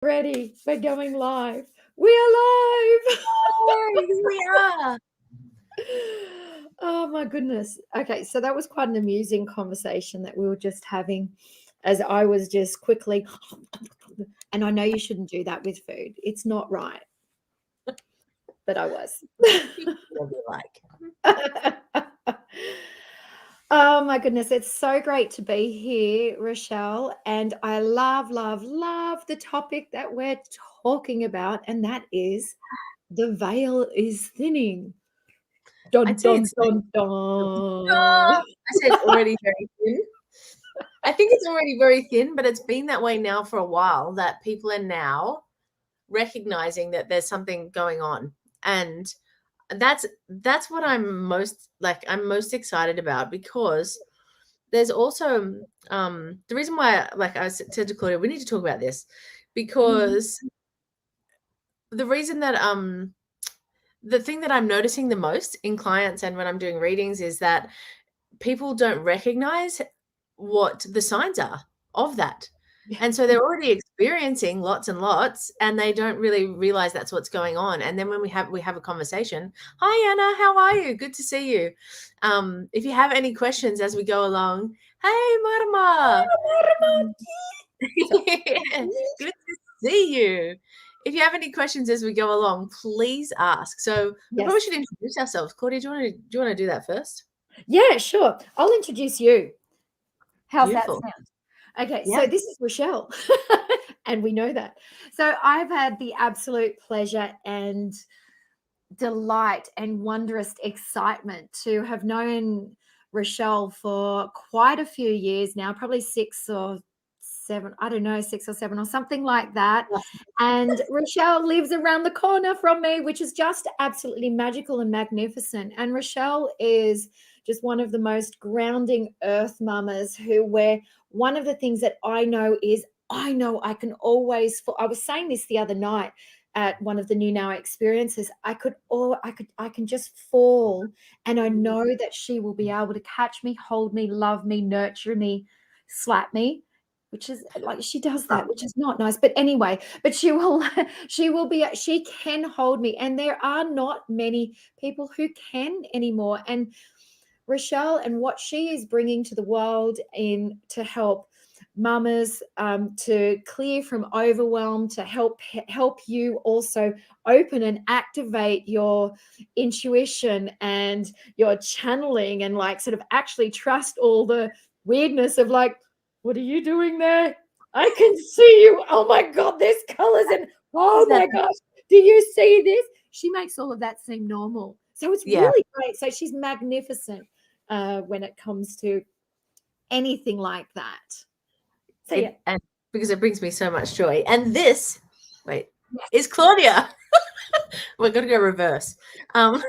Ready? We're going live. We are live. Yes, we are. Oh my goodness. Okay, so that was quite an amusing conversation that we were just having as I was just quickly, and I know you shouldn't do that with food. It's not right, but I was. Whatever you like. Oh my goodness, it's so great to be here, Rochelle. And I love, love, love the topic that we're talking about, and that is the veil is thinning. Dun, I'd say dun, it's dun, I dun. say it's already very thin. I think it's already very thin, but it's been that way now for a while that people are now recognizing that there's something going on. And that's what I'm most excited about, because there's also the reason why, like I said to Claudia, we need to talk about this, Mhm. because the reason that the thing that I'm noticing the most in clients and when I'm doing readings is that people don't recognize what the signs are of that. Yeah. And so they're already experiencing lots and lots, and they don't really realize that's what's going on. And then when we have a conversation, hi Anna, how are you? Good to see you. If you have any questions as we go along, hey Marma. Good to see you. If you have any questions as we go along, please ask. So we probably Yes. should introduce ourselves. Claudia, do you want to do that first? Yeah, sure. I'll introduce you. How's that Beautiful. sound? Okay, Yeah. so this is Rochelle, and we know that. So I've had the absolute pleasure and delight and wondrous excitement to have known Rochelle for quite a few years now, probably 6 or 7, I don't know, 6 or 7 or something like that. And Rochelle lives around the corner from me, which is just absolutely magical and magnificent. And Rochelle is just one of the most grounding earth mamas where one of the things that I know is I know I can always, I was saying this the other night at one of the new now experiences, I can just fall, and I know that she will be able to catch me, hold me, love me, nurture me, slap me, which is like she does that, which is not nice, but anyway, but she will she can hold me, and there are not many people who can anymore. And Rochelle and what she is bringing to the world in to help mamas, to clear from overwhelm, to help you also open and activate your intuition and your channeling, and like sort of actually trust all the weirdness of like, what are you doing there? I can see you. Oh my God, there's colors, and oh Is that my gosh, do you see this? She makes all of that seem normal. So it's yeah. really great. So she's magnificent when it comes to anything like that. So yeah. And because it brings me so much joy. And this, wait, is Yes. Claudia. We're going to go reverse. Um,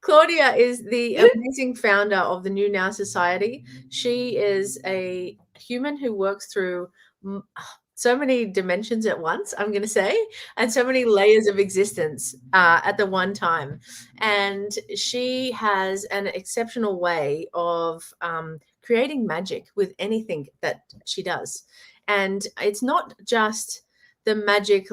Claudia is the amazing founder of the New Now Society. She is a human who works through so many dimensions at once, I'm going to say, and so many layers of existence at the one time. And she has an exceptional way of creating magic with anything that she does. And it's not just the magic.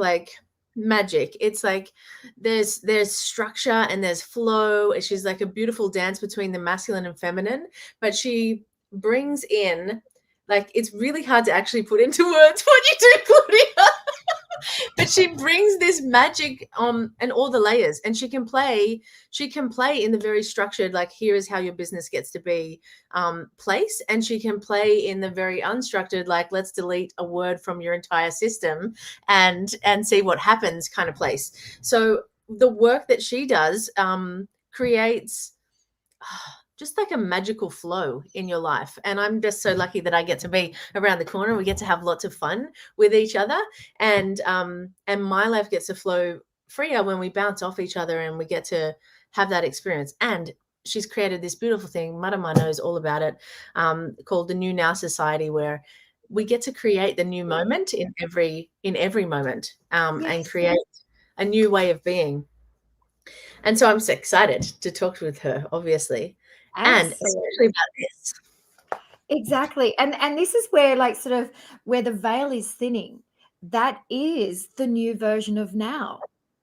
It's like there's structure and there's flow. She's like a beautiful dance between the masculine and feminine, but she brings in, like, it's really hard to actually put into words what you do, Claudia. But she brings this magic and all the layers, and she can play in the very structured, like, here is how your business gets to be place, and she can play in the very unstructured, like, let's delete a word from your entire system and see what happens kind of place. So the work that she does creates just like a magical flow in your life. And I'm just so lucky that I get to be around the corner. We get to have lots of fun with each other, and my life gets to flow freer when we bounce off each other and we get to have that experience. And she's created this beautiful thing, Marama knows all about it, called the New Now Society, where we get to create the new moment in every moment, and Yes. create a new way of being. And so I'm so excited to talk with her, obviously, and especially Absolutely. about this. Exactly. And this is where like sort of where the veil is thinning. that is the new version of now.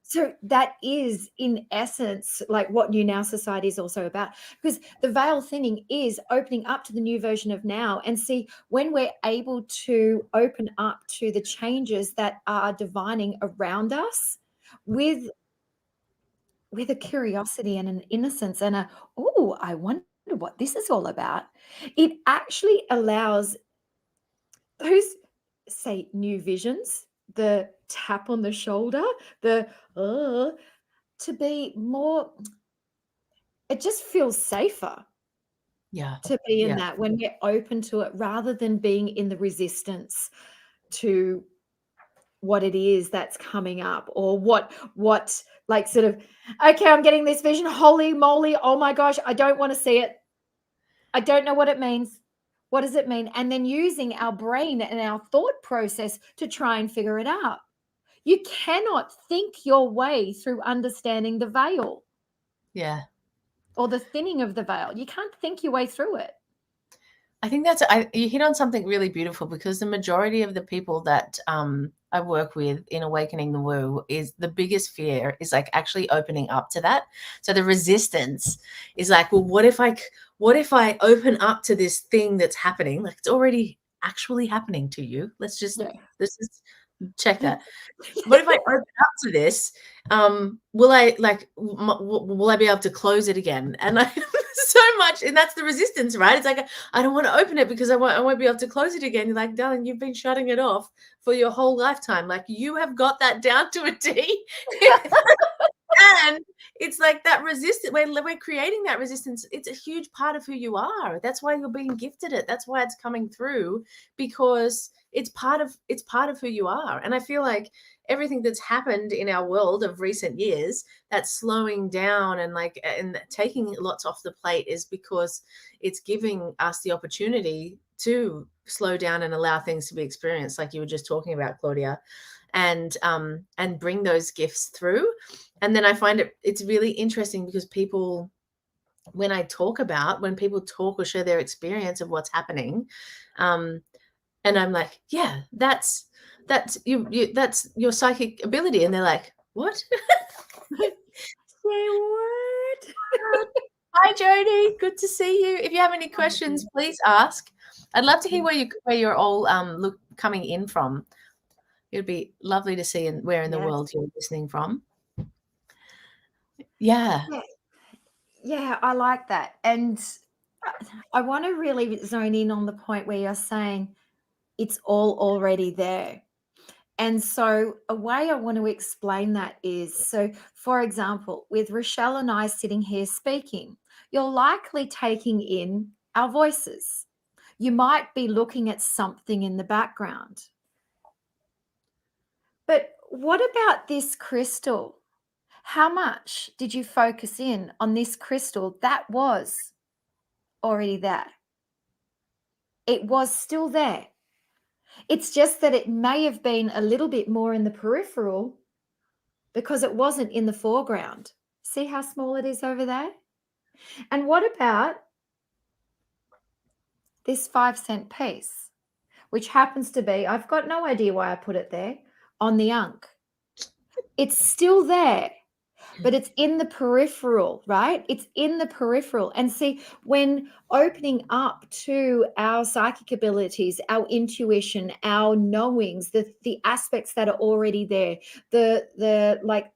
So that is, in essence, like what New Now Society is also about, because the veil thinning is opening up to the new version of now. And see, when we're able to open up to the changes that are divining around us with a curiosity and an innocence and a, oh, I wonder what this is all about, it actually allows those, say, new visions, the tap on the shoulder, the to be more, it just feels safer Yeah. to be in Yeah. that when we're open to it, rather than being in the resistance to what it is that's coming up, or what like sort of, okay, I'm getting this vision, holy moly, oh my gosh, I don't want to see it, I don't know what it means, what does it mean, and then using our brain and our thought process to try and figure it out. You cannot think your way through understanding the veil Yeah. or the thinning of the veil. You can't think your way through it. I think you hit on something really beautiful, because the majority of the people that I work with in Awakening the Woo, is the biggest fear is like actually opening up to that. So the resistance is like, well, what if I open up to this thing that's happening? Like, it's already actually happening to you. Yeah. Let's just check that. What if I open up to this? Will I be able to close it again? And I so much, and that's the resistance, right? It's like, I don't want to open it because I won't be able to close it again. You're like, darling, you've been shutting it off for your whole lifetime. Like, you have got that down to a T. And it's like that resistance, we're creating that resistance. It's a huge part of who you are. That's why you're being gifted it. That's why it's coming through, because it's part of who you are. And I feel like everything that's happened in our world of recent years, that's slowing down and taking lots off the plate, is because it's giving us the opportunity to slow down and allow things to be experienced, like you were just talking about, Claudia, and bring those gifts through. And then I find it's really interesting, because when people talk or share their experience of what's happening, and I'm like, yeah, that's that's your psychic ability, and they're like, what? Say what? Hi, Jody, good to see you. If you have any questions, please ask. I'd love to hear where you're all coming in from. It'd be lovely to see where in the Yes. world you're listening from. Yeah. Yeah. Yeah, I like that. And I want to really zone in on the point where you're saying it's all already there. And so, a way I want to explain that is, so for example, with Rachelle and I sitting here speaking, you're likely taking in our voices. You might be looking at something in the background. But what about this crystal? How much did you focus in on this crystal that was already there? It was still there. It's just that it may have been a little bit more in the peripheral because it wasn't in the foreground. See how small it is over there? And what about this 5-cent piece, which happens to be, I've got no idea why I put it there, on the Ankh. It's still there, but it's in the peripheral, right? It's in the peripheral. And see, when opening up to our psychic abilities, our intuition, our knowings, the aspects that are already there, the like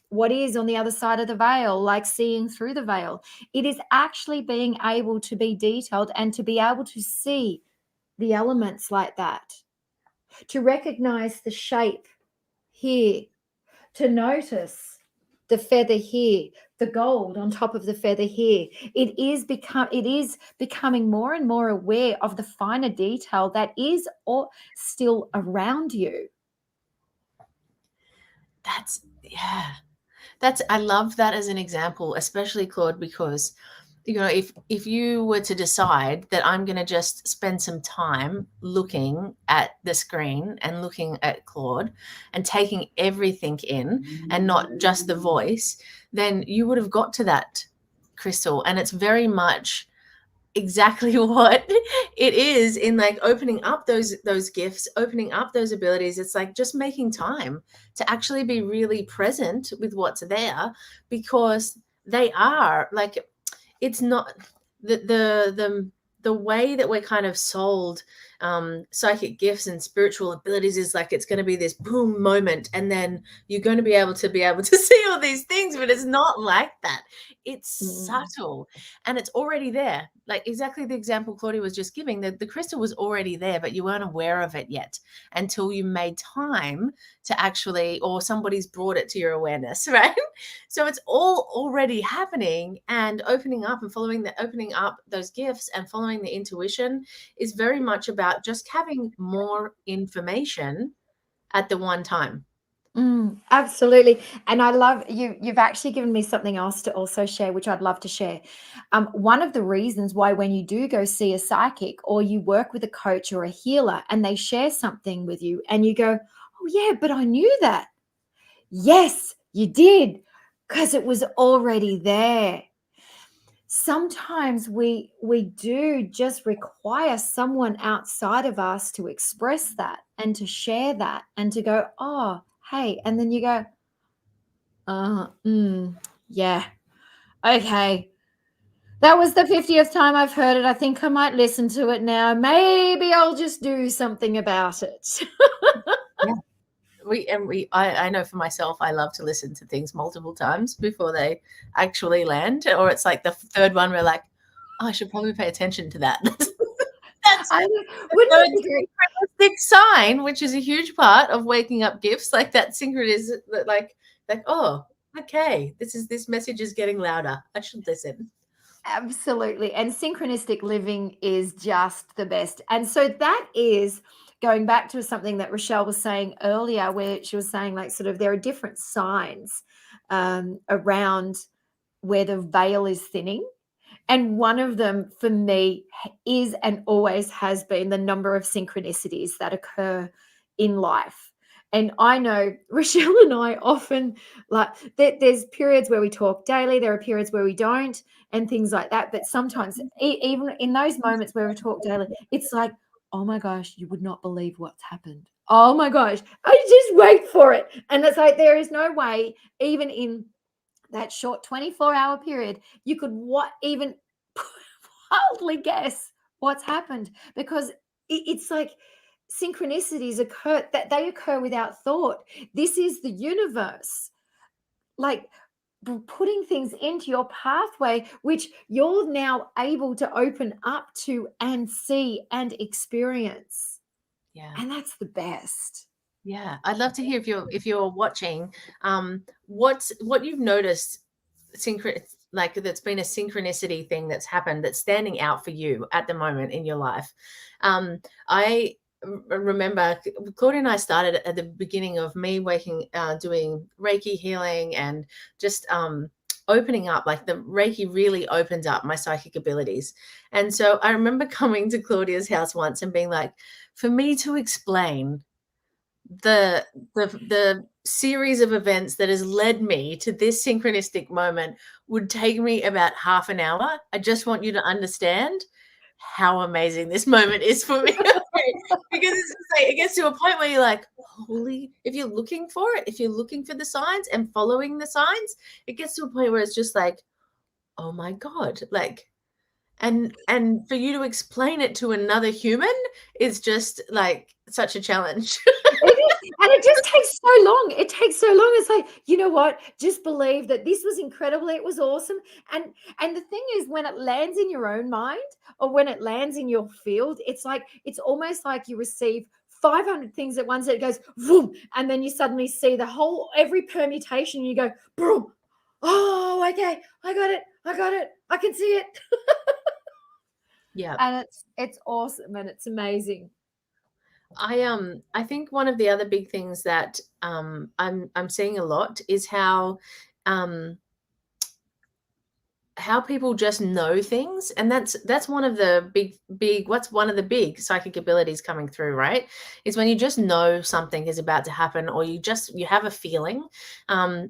what is on the other side of the veil, like seeing through the veil, it is actually being able to be detailed and to be able to see the elements like that, to recognize the shape here, to notice the feather here, the gold on top of the feather here. It is becoming more and more aware of the finer detail that is all still around you. I love that as an example, especially, Claude, because if you were to decide that I'm going to just spend some time looking at the screen and looking at Claude and taking everything in and not just the voice, then you would have got to that crystal. And it's very much exactly what it is in like opening up those gifts, opening up those abilities. It's like just making time to actually be really present with what's there, because they are like, it's not the way that we're kind of sold psychic gifts and spiritual abilities is like it's going to be this boom moment, and then you're going to be able to see all these things, but it's not like that. It's Mm. subtle, and it's already there. Like exactly the example Claudia was just giving, the crystal was already there, but you weren't aware of it yet until you made time to actually, or somebody's brought it to your awareness, right? So it's all already happening, and opening up and following the opening up those gifts and following the intuition is very much about just having more information at the one time. Absolutely. And I love you. You've actually given me something else to also share, which I'd love to share. One of the reasons why, when you do go see a psychic or you work with a coach or a healer and they share something with you and you go, oh, yeah, but I knew that. Yes, you did, because it was already there. Sometimes we do just require someone outside of us to express that and to share that and to go, oh, hey, and then you go, yeah, okay. That was the 50th time I've heard it. I think I might listen to it now. Maybe I'll just do something about it. Yeah. I know for myself, I love to listen to things multiple times before they actually land, or it's like the third one we're like, oh, I should probably pay attention to that. That's I the wouldn't third it be great? synchronistic sign, which is a huge part of waking up gifts. Like that synchronism, like oh, okay, this message is getting louder. I should listen. Absolutely. And synchronistic living is just the best. And so that is going back to something that Rachelle was saying earlier, where she was saying, like, sort of, there are different signs around where the veil is thinning. And one of them for me is and always has been the number of synchronicities that occur in life. And I know Rochelle and I often, like, there's periods where we talk daily, there are periods where we don't, and things like that. But sometimes, even in those moments where we talk daily, it's like, oh my gosh, you would not believe what's happened. Oh my gosh, I just wait for it. And it's like, there is no way, even in that short 24-hour period, you could even wildly guess what's happened, because it's like synchronicities occur, that they occur without thought. This is the universe, like, putting things into your pathway, which you're now able to open up to and see and experience. Yeah. And that's the best. Yeah, I'd love to hear if you're watching, what you've noticed like that's been a synchronicity thing that's happened that's standing out for you at the moment in your life. I remember Claudia and I started at the beginning of me doing Reiki healing and just opening up, like the Reiki really opened up my psychic abilities. And so I remember coming to Claudia's house once and being like, for me to explain the the series of events that has led me to this synchronistic moment would take me about half an hour. I just want you to understand how amazing this moment is for me. Because it's just like, it gets to a point where you're like, holy, if you're looking for it, if you're looking for the signs and following the signs, it gets to a point where it's just like, oh my God, like, and for you to explain it to another human is just like such a challenge. It is, and it just takes so long. It takes so long. It's like, you know what? Just believe that this was incredible. It was awesome. And the thing is, when it lands in your own mind or when it lands in your field, it's like, it's almost like you receive 500 things at once. It goes boom, and then you suddenly see the whole, every permutation. And you go boom. Oh, okay. I got it. I got it. I can see it. Yeah. And it's awesome and it's amazing. I think one of the other big things that I'm seeing a lot is how um how people just know things, and that's one of the what's one of the big psychic abilities coming through, right? Is when you just know something is about to happen, or you have a feeling.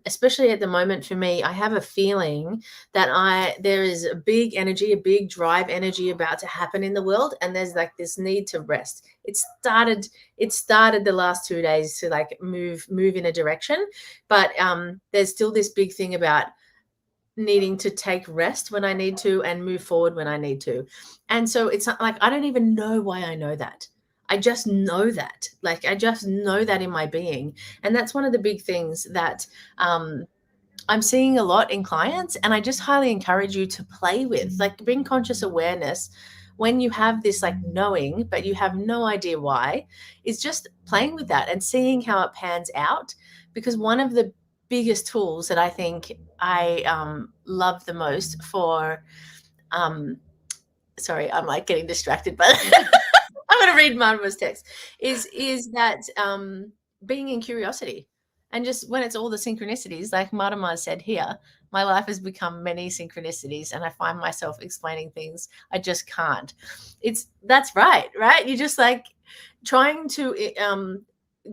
Especially at the moment for me, I have a feeling that there is a big energy, a big drive energy about to happen in the world, and there's like this need to rest. It started the last 2 days to like move in a direction, but there's still this big thing about needing to take rest when I need to and move forward when I need to. And so it's not like I don't even know why I know that. I just know that. Like I just know that in my being. And that's one of the big things that I'm seeing a lot in clients, and I just highly encourage you to play with, like bring conscious awareness when you have this like knowing, but you have no idea why, is just playing with that and seeing how it pans out. Because one of the biggest tools that I think I love the most for, sorry, I'm like getting distracted, but I'm going to read Marma's text, is that being in curiosity. And just when it's all the synchronicities, like Marma said here, my life has become many synchronicities, and I find myself explaining things I just can't. That's right? You're just like trying to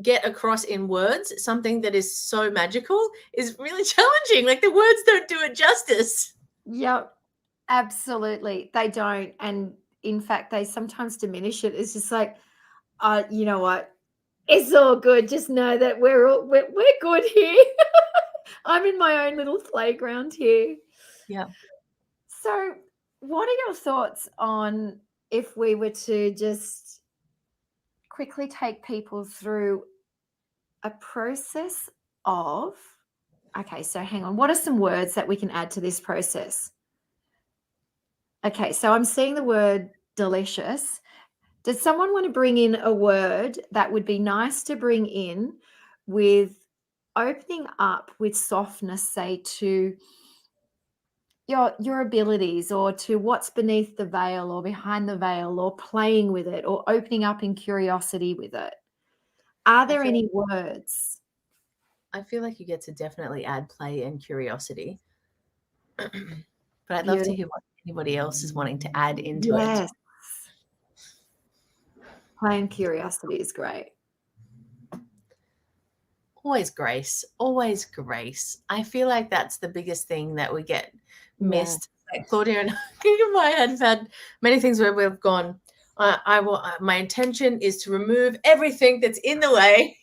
get across in words something that is so magical is really challenging. Like the words don't do it justice. Yep, absolutely. They don't. And in fact, they sometimes diminish it. It's just like, you know what? It's all good. Just know that we're good here. I'm in my own little playground here. Yeah. So, what are your thoughts on if we were to just quickly take people through a process of, okay, so hang on, what are some words that we can add to this process? Okay, so I'm seeing the word delicious. Does someone want to bring in a word that would be nice to bring in with opening up with softness, say, to your abilities, or to what's beneath the veil or behind the veil, or playing with it, or opening up in curiosity with it? Are there any words? I feel like you get to definitely add play and curiosity. But I'd love to Beautiful. hear what anybody else is wanting to add into it. Yes. Play and curiosity is great. Always grace. Always grace. I feel like that's the biggest thing that we get missed. Like Claudia and I have had many things where we've gone, my intention is to remove everything that's in the way.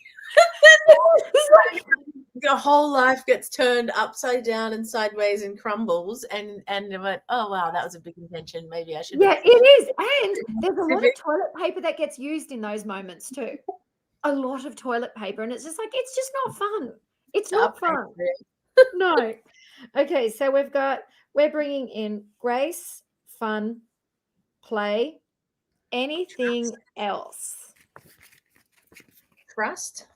Your whole life gets turned upside down and sideways and crumbles, and I went, oh wow, that was a big intention. Maybe I should have. Yeah, it is. And there's a lot of toilet paper that gets used in those moments too. A lot of toilet paper. And it's just like, it's just not fun. It's not fun. No. Okay, so we're bringing in grace, fun, play, anything else? Trust.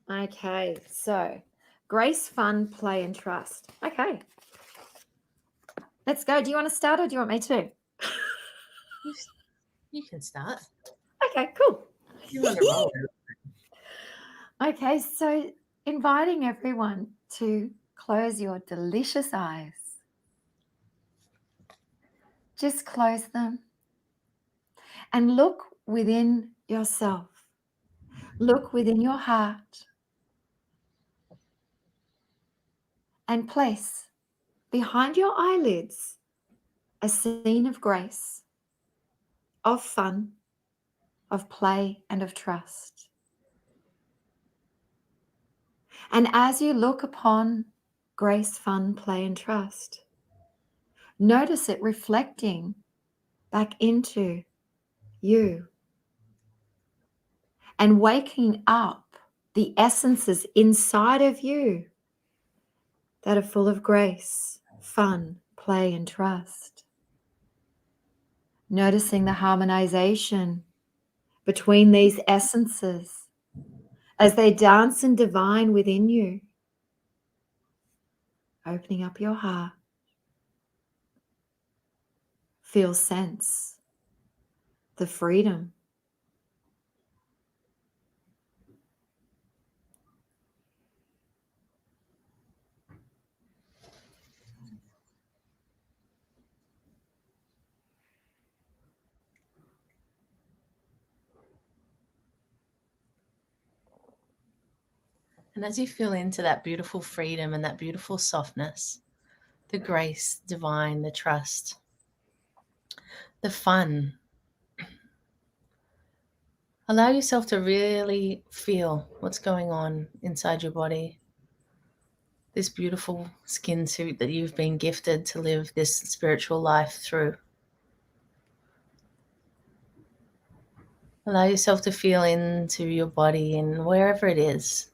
Okay, so grace, fun, play, and trust. Okay. Let's go. Do you want to start, or do you want me to? You can start. Okay, cool. You want to roll. Okay, so inviting everyone to close your delicious eyes. Just close them and look within yourself. Look within your heart and place behind your eyelids a scene of grace, of fun, of play, and of trust. And as you look upon grace, fun, play, and trust, notice it reflecting back into you and waking up the essences inside of you that are full of grace, fun, play, and trust. Noticing the harmonization between these essences as they dance and divine within you. Opening up your heart. Feel sense the freedom. And as you feel into that beautiful freedom and that beautiful softness, the grace divine, the trust, the fun, allow yourself to really feel what's going on inside your body. This beautiful skin suit that you've been gifted to live this spiritual life through. Allow yourself to feel into your body and wherever it is.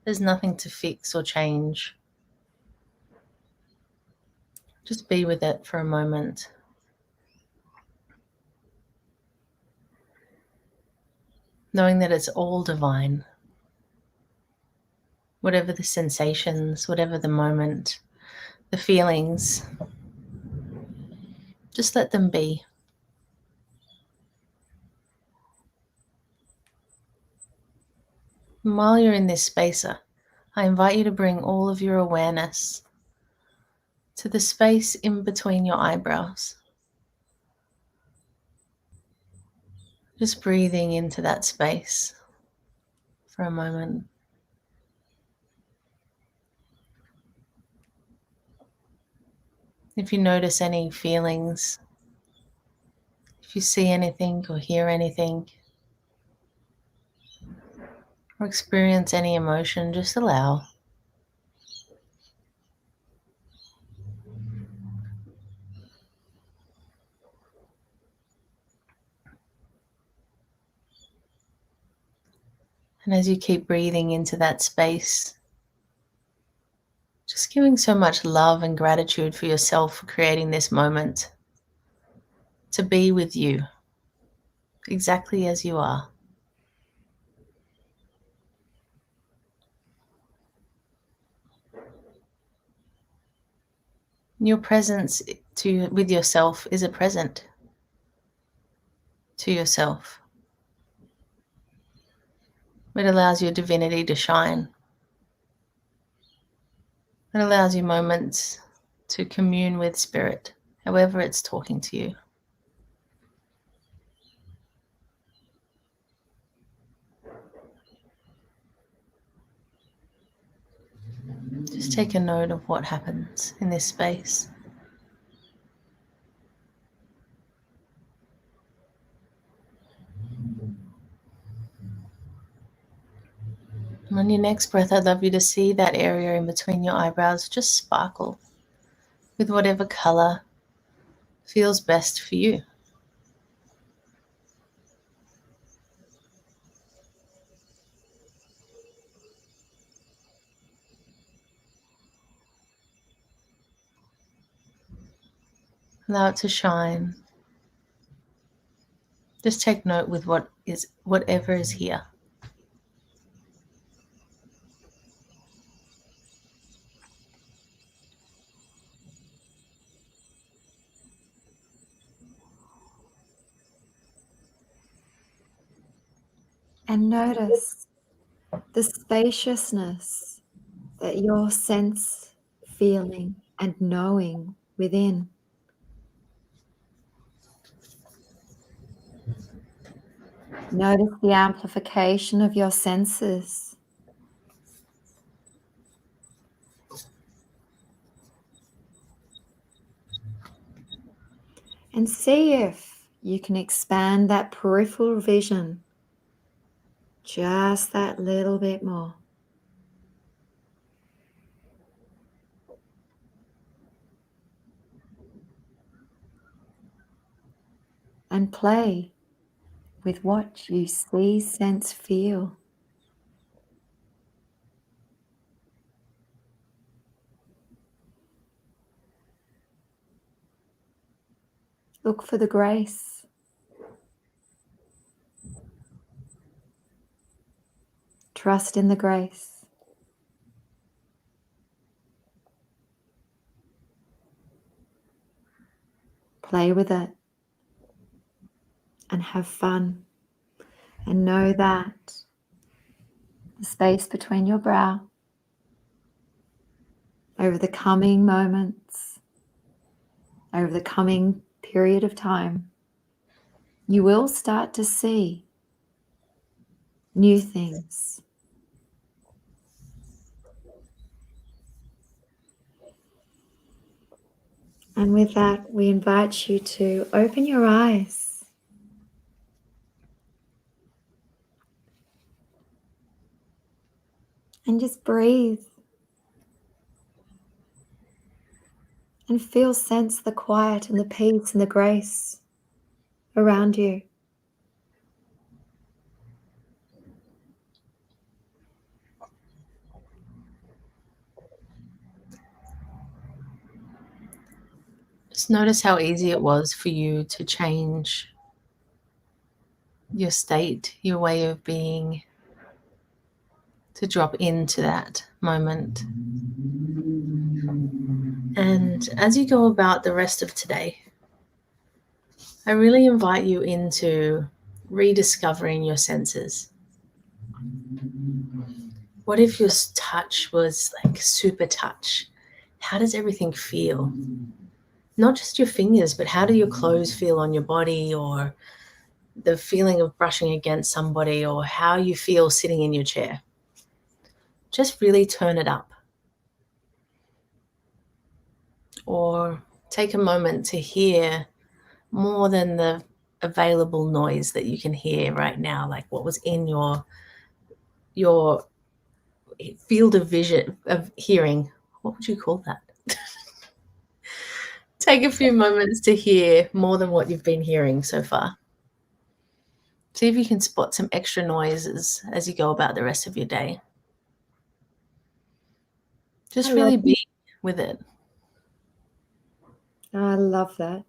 There's nothing to fix or change. Just be with it for a moment. Knowing that it's all divine. Whatever the sensations, whatever the moment, the feelings, just let them be. And while you're in this space, I invite you to bring all of your awareness to the space in between your eyebrows. Just breathing into that space for a moment. If you notice any feelings, if you see anything or hear anything, or experience any emotion, just allow. And as you keep breathing into that space, just giving so much love and gratitude for yourself for creating this moment to be with you exactly as you are. Your presence with yourself is a present to yourself. It allows your divinity to shine. It allows you moments to commune with spirit, however it's talking to you. Just take a note of what happens in this space. And on your next breath, I'd love you to see that area in between your eyebrows just sparkle with whatever color feels best for you. Allow it to shine. Just take note with whatever is here. And notice the spaciousness that your sense, feeling, and knowing within. Notice the amplification of your senses. And see if you can expand that peripheral vision just that little bit more. And play with what you see, sense, feel. Look for the grace. Trust in the grace. Play with it and have fun. And know that the space between your brow, over the coming moments, over the coming period of time, you will start to see new things, And with that, we invite you to open your eyes. And just breathe. And sense the quiet and the peace and the grace around you. Just notice how easy it was for you to change your state, your way of being, to drop into that moment. And as you go about the rest of today, I really invite you into rediscovering your senses. What if your touch was like super touch? How does everything feel? Not just your fingers, but how do your clothes feel on your body, or the feeling of brushing against somebody, or how you feel sitting in your chair? Just really turn it up. Or take a moment to hear more than the available noise that you can hear right now, like what was in your field of vision of hearing. What would you call that? Take a few moments to hear more than what you've been hearing so far. See if you can spot some extra noises as you go about the rest of your day. Just really be with it. I love that.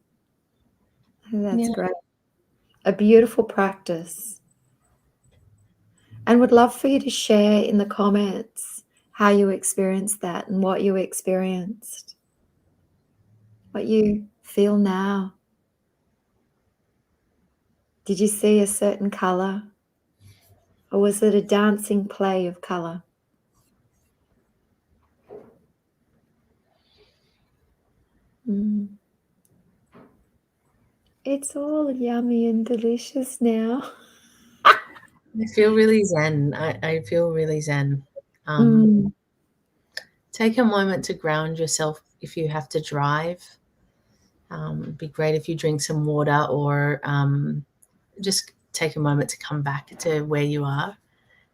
That's great. A beautiful practice. And would love for you to share in the comments how you experienced that and what you experienced, what you feel now. Did you see a certain color? Or was it a dancing play of color? It's all yummy and delicious now. I feel really zen. I feel really zen. Take a moment to ground yourself if you have to drive. It'd be great if you drink some water, or just take a moment to come back to where you are,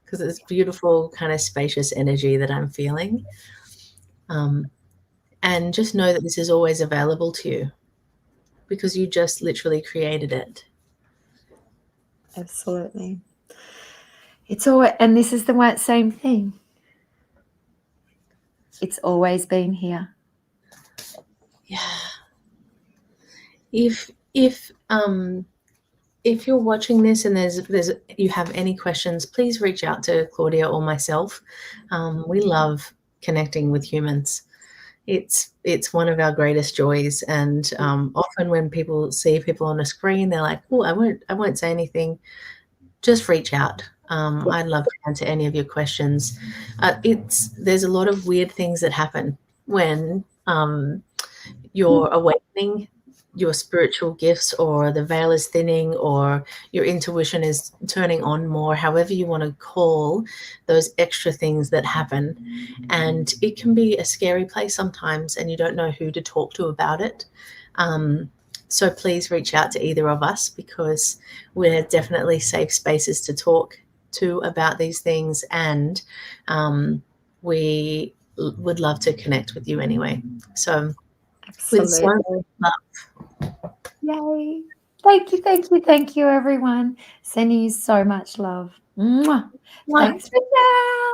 because it's beautiful, kind of spacious energy that I'm feeling. And just know that this is always available to you, because you just literally created it. Absolutely. It's always, and this is the same thing. It's always been here. Yeah. If you're watching this and you have any questions, please reach out to Claudia or myself. We love connecting with humans. It's one of our greatest joys, and often when people see people on a screen, they're like, "Oh, I won't say anything." Just reach out. I'd love to answer any of your questions. There's a lot of weird things that happen when you're awakening your spiritual gifts, or the veil is thinning, or your intuition is turning on more, however you want to call those extra things that happen. And it can be a scary place sometimes, and you don't know who to talk to about it. So please reach out to either of us, because we're definitely safe spaces to talk to about these things, and we would love to connect with you anyway. So with so much love. Yay. Thank you, thank you, thank you, everyone. Sending you so much love. Mwah. Thanks for that.